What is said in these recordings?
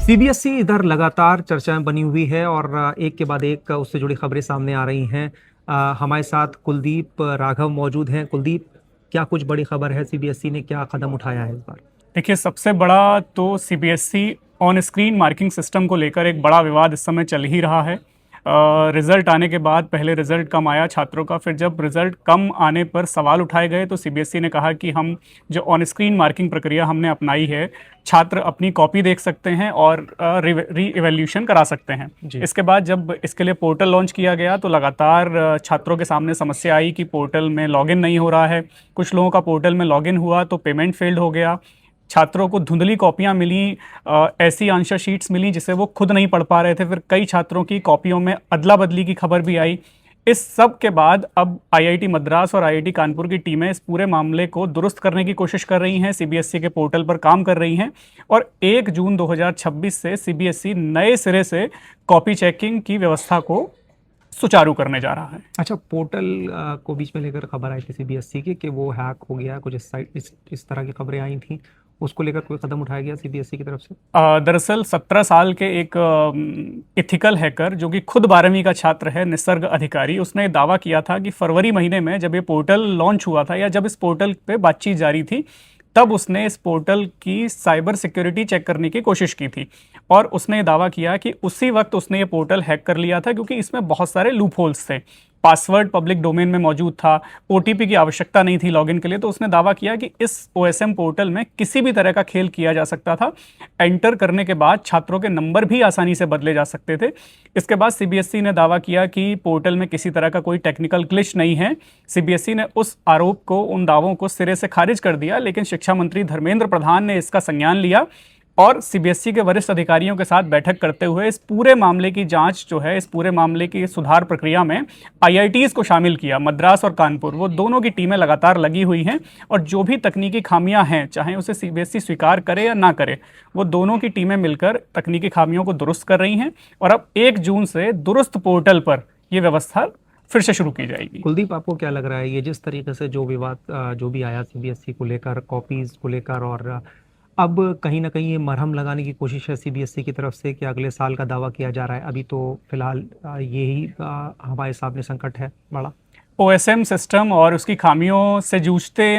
CBSE इधर लगातार चर्चा में बनी हुई है और एक के बाद एक उससे जुड़ी खबरें सामने आ रही हैं। हमारे साथ कुलदीप राघव मौजूद हैं। कुलदीप, क्या कुछ बड़ी खबर है? सीबीएसई ने क्या कदम उठाया है इस बार? देखिए, सबसे बड़ा तो CBSE on screen marking system को लेकर एक बड़ा विवाद इस समय चल ही रहा है। रिजल्ट आने के बाद पहले रिजल्ट कम आया छात्रों का, फिर जब रिजल्ट कम आने पर सवाल उठाए गए तो सीबीएसई ने कहा कि हम जो ऑन स्क्रीन मार्किंग प्रक्रिया हमने अपनाई है, छात्र अपनी कॉपी देख सकते हैं और री इवैल्यूएशन करा सकते हैं। इसके बाद जब इसके लिए पोर्टल लॉन्च किया गया तो लगातार छात्रों के सामने समस्या आई कि पोर्टल में लॉगिन नहीं हो रहा है। कुछ लोगों का पोर्टल में लॉगिन हुआ तो पेमेंट फेल्ड हो गया। छात्रों को धुंधली कॉपियां मिली, ऐसी आंसर शीट्स मिली जिसे वो खुद नहीं पढ़ पा रहे थे। फिर कई छात्रों की कॉपियों में अदला बदली की खबर भी आई। इस सब के बाद अब आईआईटी मद्रास और आईआईटी कानपुर की टीमें इस पूरे मामले को दुरुस्त करने की कोशिश कर रही हैं, सीबीएसई के पोर्टल पर काम कर रही हैं और 1 जून 2026 से सीबीएसई नए सिरे से कॉपी चेकिंग की व्यवस्था को सुचारू करने जा रहा है। अच्छा, पोर्टल को बीच में लेकर खबर आई थी सीबीएसई की कि वो हैक हो गया, कुछ इस तरह की खबरें आई थी। उसको लेकर कोई कदम उठाया गया सीबीएसई की तरफ से? दरअसल 17 साल के एक इथिकल हैकर जो कि खुद 12वीं का छात्र है, निसर्ग अधिकारी, उसने दावा किया था कि फरवरी महीने में जब ये पोर्टल लॉन्च हुआ था या जब इस पोर्टल पे बातचीत जारी थी, तब उसने इस पोर्टल की साइबर सिक्योरिटी चेक करने की कोशिश की थी और उसने दावा किया कि उसी वक्त उसने ये पोर्टल हैक कर लिया था क्योंकि इसमें बहुत सारे लूप होल्स थे। पासवर्ड पब्लिक डोमेन में मौजूद था, ओटीपी की आवश्यकता नहीं थी लॉगिन के लिए। तो उसने दावा किया कि इस ओएसएम पोर्टल में किसी भी तरह का खेल किया जा सकता था। एंटर करने के बाद छात्रों के नंबर भी आसानी से बदले जा सकते थे। इसके बाद सीबीएसई ने दावा किया कि पोर्टल में किसी तरह का कोई टेक्निकल ग्लिच नहीं है। सीबीएसई ने उस आरोप को, उन दावों को सिरे से खारिज कर दिया, लेकिन शिक्षा मंत्री धर्मेंद्र प्रधान ने इसका संज्ञान लिया और सीबीएसई के वरिष्ठ अधिकारियों के साथ बैठक करते हुए इस पूरे मामले की जांच जो है, इस पूरे मामले की सुधार प्रक्रिया में आईआईटीज को शामिल किया। मद्रास और कानपुर, वो दोनों की टीमें लगातार लगी हुई हैं और जो भी तकनीकी खामियां हैं, चाहे उसे सीबीएसई स्वीकार करे या ना करे, वो दोनों की टीमें मिलकर तकनीकी खामियों को दुरुस्त कर रही हैं और अब 1 जून से दुरुस्त पोर्टल पर यह व्यवस्था फिर से शुरू की जाएगी। कुलदीप, आपको क्या लग रहा है, ये जिस तरीके से जो विवाद जो भी आया सीबीएसई को लेकर, कॉपीज को लेकर, और अब कहीं ना कहीं ये मरहम लगाने की कोशिश है सीबीएसई की तरफ से कि अगले साल का दावा किया जा रहा है। अभी तो फिलहाल यही हमारे सामने संकट है बड़ा। ओएसएम सिस्टम और उसकी खामियों से जूझते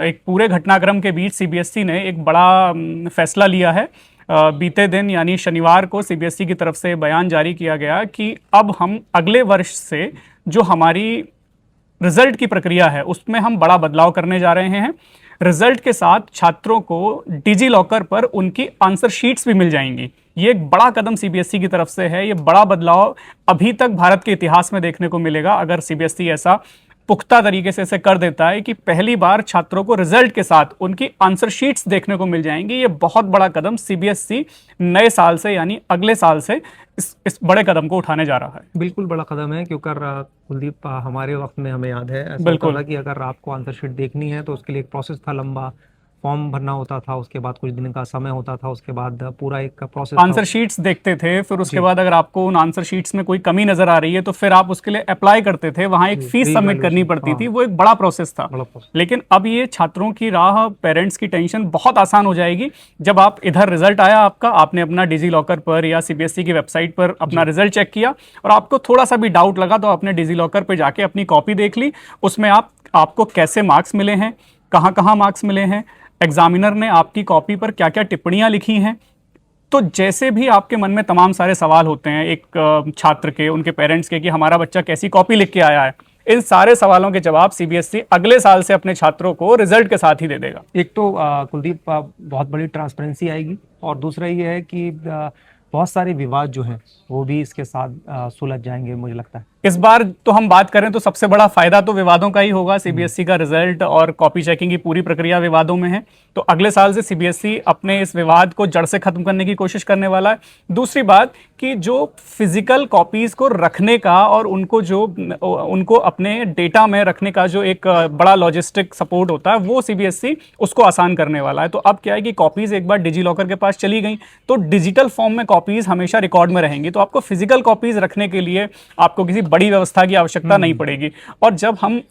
एक पूरे घटनाक्रम के बीच सीबीएसई ने एक बड़ा फैसला लिया है। बीते दिन यानी शनिवार को सीबीएसई की तरफ से बयान जारी किया गया कि अब हम अगले वर्ष से जो हमारी रिजल्ट की प्रक्रिया है उसमें हम बड़ा बदलाव करने जा रहे हैं। रिजल्ट के साथ छात्रों को डिजी लॉकर पर उनकी आंसर शीट्स भी मिल जाएंगी। ये एक बड़ा कदम सीबीएसई की तरफ से है। ये बड़ा बदलाव अभी तक भारत के इतिहास में देखने को मिलेगा अगर सीबीएसई ऐसा पुख्ता तरीके से इसे कर देता है कि पहली बार छात्रों को रिजल्ट के साथ उनकी आंसर शीट्स देखने को मिल जाएंगी। ये बहुत बड़ा कदम सीबीएसई नए साल से यानी अगले साल से इस बड़े कदम को उठाने जा रहा है। बिल्कुल बड़ा कदम है, क्योंकि कुलदीप, हमारे वक्त में हमें याद है ऐसा बिल्कुल होता था कि अगर आपको आंसर शीट देखनी है तो उसके लिए एक प्रोसेस था, लंबा फॉर्म भरना होता था, उसके बाद कुछ दिन का समय होता था, उसके बाद पूरा एक प्रोसेस आंसर शीट्स देखते थे। फिर उसके बाद अगर आपको उन आंसर शीट्स में कोई कमी नजर आ रही है तो फिर आप उसके लिए अप्लाई करते थे, वहां एक फीस सबमिट करनी पड़ती थी। वो एक बड़ा प्रोसेस था। लेकिन अब ये छात्रों की राह, पेरेंट्स की टेंशन बहुत आसान हो जाएगी। जब आप इधर रिजल्ट आया आपका, आपने अपना डिजी लॉकर पर या सीबीएसई की वेबसाइट पर अपना रिजल्ट चेक किया और आपको थोड़ा सा भी डाउट लगा तो आपने डिजी लॉकर पर जाके अपनी कॉपी देख ली। उसमें आपको कैसे मार्क्स मिले हैं, कहाँ कहाँ मार्क्स मिले हैं, एग्जामिनर ने आपकी कॉपी पर क्या क्या टिप्पणियां लिखी हैं। तो जैसे भी आपके मन में तमाम सारे सवाल होते हैं एक छात्र के, उनके पेरेंट्स के, कि हमारा बच्चा कैसी कॉपी लिख के आया है, इन सारे सवालों के जवाब सीबीएसई अगले साल से अपने छात्रों को रिजल्ट के साथ ही दे देगा। एक तो कुलदीप, बहुत बड़ी ट्रांसपेरेंसी आएगी और दूसरा ये है कि बहुत सारे विवाद जो हैं वो भी इसके साथ सुलझ जाएंगे, मुझे लगता है। इस बार तो हम बात करें तो सबसे बड़ा फायदा तो विवादों का ही होगा। सीबीएसई का रिजल्ट और कॉपी चेकिंग की पूरी प्रक्रिया विवादों में है, तो अगले साल से सीबीएसई अपने इस विवाद को जड़ से खत्म करने की कोशिश करने वाला है। दूसरी बात कि जो फिजिकल कॉपीज को रखने का और उनको अपने डेटा में रखने का जो एक बड़ा लॉजिस्टिक सपोर्ट होता है, वो सीबीएसई उसको आसान करने वाला है। तो अब क्या है कि कॉपीज एक बार डिजी लॉकर के पास चली गई तो डिजिटल फॉर्म में कॉपीज हमेशा रिकॉर्ड में रहेंगी। तो आपको फिजिकल कॉपीज रखने के लिए आपको किसी बड़ी व्यवस्था की आवश्यकता नहीं पड़ेगी। और जब हम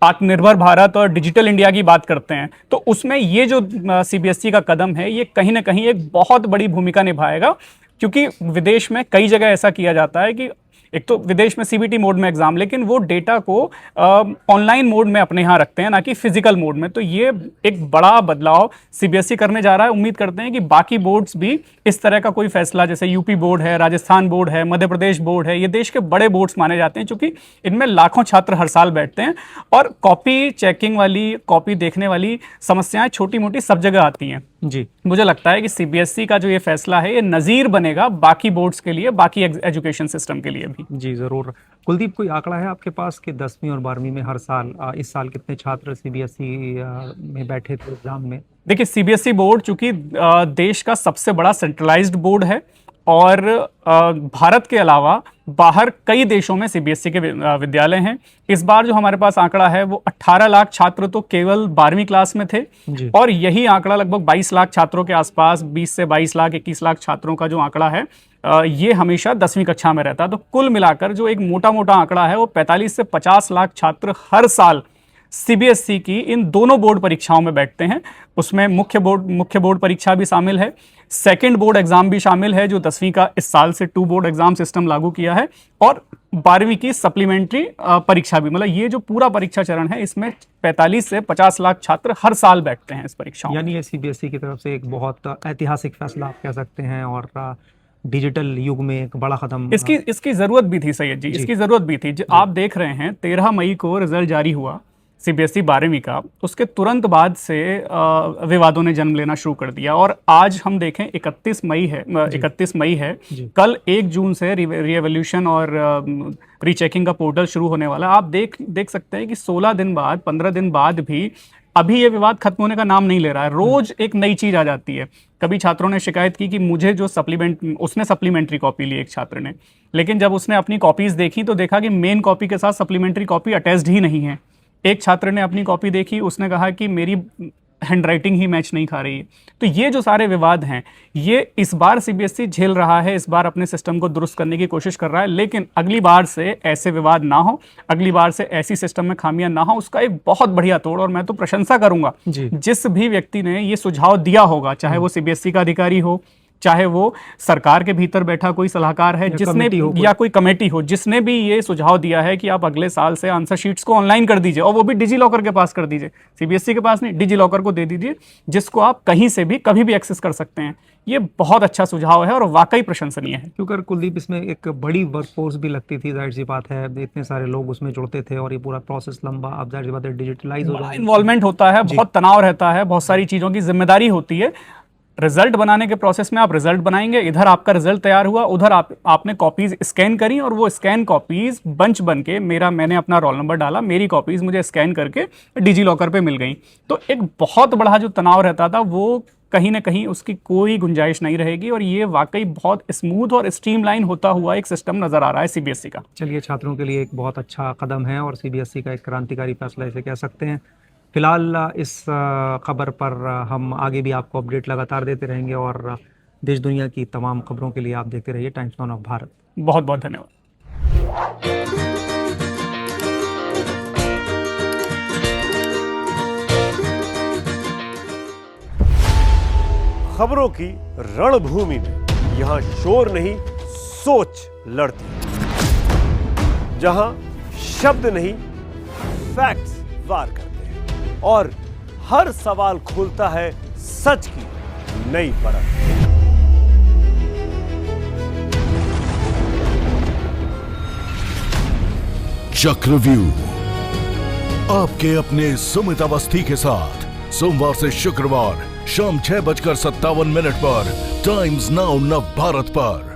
आत्मनिर्भर भारत और डिजिटल इंडिया की बात करते हैं तो उसमें ये जो सीबीएसई का कदम है ये कहीं ना कहीं एक बहुत बड़ी भूमिका निभाएगा, क्योंकि विदेश में कई जगह ऐसा किया जाता है कि एक तो विदेश में सीबीटी मोड में एग्जाम, लेकिन वो डेटा को ऑनलाइन मोड में अपने यहाँ रखते हैं, ना कि फिजिकल मोड में। तो ये एक बड़ा बदलाव सीबीएसई करने जा रहा है। उम्मीद करते हैं कि बाकी बोर्ड्स भी इस तरह का कोई फैसला, जैसे यूपी बोर्ड है, राजस्थान बोर्ड है, मध्य प्रदेश बोर्ड है, ये देश के बड़े बोर्ड्स माने जाते हैं, क्योंकि इनमें लाखों छात्र हर साल बैठते हैं और कॉपी चेकिंग वाली, कॉपी देखने वाली समस्याएं छोटी मोटी सब जगह आती हैं जी। मुझे लगता है कि सीबीएसई का जो ये फैसला है ये नज़ीर बनेगा बाकी बोर्ड्स के लिए, बाकी एजुकेशन सिस्टम के लिए भी। जी ज़रूर। कुलदीप, कोई आंकड़ा है आपके पास कि 10वीं और 12वीं में हर साल इस साल कितने छात्र सीबीएसई में बैठे थे एग्जाम में? देखिए, सीबीएसई बोर्ड चूंकि देश का सबसे बड़ा सेंट्रलाइज्ड बोर्ड है और भारत के अलावा बाहर कई देशों में सीबीएसई के विद्यालय हैं। इस बार जो हमारे पास आंकड़ा है वो 18 लाख छात्र तो केवल 12वीं क्लास में थे और यही आंकड़ा लगभग 22 लाख छात्रों के आसपास, 20 से 22 लाख 21 लाख छात्रों का जो आंकड़ा है ये हमेशा 10वीं कक्षा में रहता है। तो कुल मिलाकर जो एक मोटा मोटा आंकड़ा है वो 45 से 50 लाख छात्र हर साल सीबीएसई की इन दोनों बोर्ड परीक्षाओं में बैठते हैं। उसमें मुख्य बोर्ड परीक्षा भी शामिल है, सेकंड बोर्ड एग्जाम भी शामिल है जो 10वीं का इस साल से 2 बोर्ड एग्जाम सिस्टम लागू किया है, और 12वीं की सप्लीमेंट्री परीक्षा भी। मतलब ये जो पूरा परीक्षा चरण है इसमें 45 से 50 लाख छात्र हर साल बैठते हैं इस परीक्षाओं। यानी ये सीबीएसई की तरफ से एक बहुत ऐतिहासिक फैसला आप कह सकते हैं और डिजिटल युग में एक बड़ा कदम। इसकी जरूरत भी थी सैयद जी, इसकी जरूरत भी थी। आप देख रहे हैं 13 मई को रिजल्ट जारी हुआ सीबीएसई 12वीं का, उसके तुरंत बाद से विवादों ने जन्म लेना शुरू कर दिया और आज हम देखें 31 मई है, कल 1 जून से रीएवल्यूशन और रीचेकिंग का पोर्टल शुरू होने वाला है। आप देख सकते हैं कि 16 दिन बाद, 15 दिन बाद भी अभी ये विवाद खत्म होने का नाम नहीं ले रहा है। रोज एक नई चीज आ जाती है। कभी छात्रों ने शिकायत की कि मुझे जो उसने सप्लीमेंट्री कॉपी ली एक छात्र ने, लेकिन जब उसने अपनी कॉपीज देखी तो देखा कि मेन कॉपी के साथ सप्लीमेंट्री कॉपी अटैच्ड ही नहीं है। एक छात्र ने अपनी कॉपी देखी, उसने कहा कि मेरी हैंडराइटिंग ही मैच नहीं खा रही है। तो ये जो सारे विवाद हैं ये इस बार सीबीएसई झेल रहा है, इस बार अपने सिस्टम को दुरुस्त करने की कोशिश कर रहा है, लेकिन अगली बार से ऐसे विवाद ना हो, अगली बार से ऐसी सिस्टम में खामियां ना हो, उसका एक बहुत बढ़िया तोड़। और मैं तो प्रशंसा करूंगा जिस भी व्यक्ति ने ये सुझाव दिया होगा, चाहे वो सीबीएसई का अधिकारी हो, चाहे वो सरकार के भीतर बैठा कोई सलाहकार है जिसने या कोई कमेटी हो जिसने भी ये सुझाव दिया है कि आप अगले साल से आंसर शीट्स को ऑनलाइन कर दीजिए और वो भी डिजी लॉकर के पास कर दीजिए, सीबीएसई के पास नहीं, डिजी लॉकर को दे दीजिए जिसको आप कहीं से भी कभी भी एक्सेस कर सकते हैं। ये बहुत अच्छा सुझाव है और वाकई प्रशंसनीय है। क्योंकि कुलदीप इसमें एक बड़ी वर्कफोर्स भी लगती थी, जाहिर सी बात है, इतने सारे लोग उसमें जुड़ते थे और ये पूरा प्रोसेस लंबा, अब जाहिर सी बात है डिजिटलाइज हो जाए, इन्वॉल्वमेंट होता है, बहुत तनाव रहता है, बहुत सारी चीजों की जिम्मेदारी होती है। रिजल्ट बनाने के प्रोसेस में आप रिजल्ट बनाएंगे, इधर आपका रिजल्ट तैयार हुआ, उधर आपने कॉपीज स्कैन करी और वो स्कैन कॉपीज बंच बन के मैंने अपना रोल नंबर डाला, मेरी कॉपीज मुझे स्कैन करके डिजी लॉकर पे मिल गई। तो एक बहुत बड़ा जो तनाव रहता था वो कहीं ना कहीं उसकी कोई गुंजाइश नहीं रहेगी और ये वाकई बहुत स्मूथ और स्ट्रीमलाइन होता हुआ एक सिस्टम नजर आ रहा है सीबीएसई का। चलिए, छात्रों के लिए एक बहुत अच्छा कदम है और सीबीएसई का एक क्रांतिकारी फैसला इसे कह सकते हैं। फिलहाल इस खबर पर हम आगे भी आपको अपडेट लगातार देते रहेंगे और देश दुनिया की तमाम खबरों के लिए आप देखते रहिए टाइम्स नाउ ऑफ भारत। बहुत बहुत धन्यवाद। खबरों की रणभूमि में यहां शोर नहीं, सोच लड़ती है, जहां शब्द नहीं, फैक्ट्स वार करते हैं और हर सवाल खोलता है सच की नई परत। चक्रव्यूह आपके अपने सुमित अवस्थी के साथ सोमवार से शुक्रवार शाम 6:57 पर टाइम्स नाउ नव भारत पर।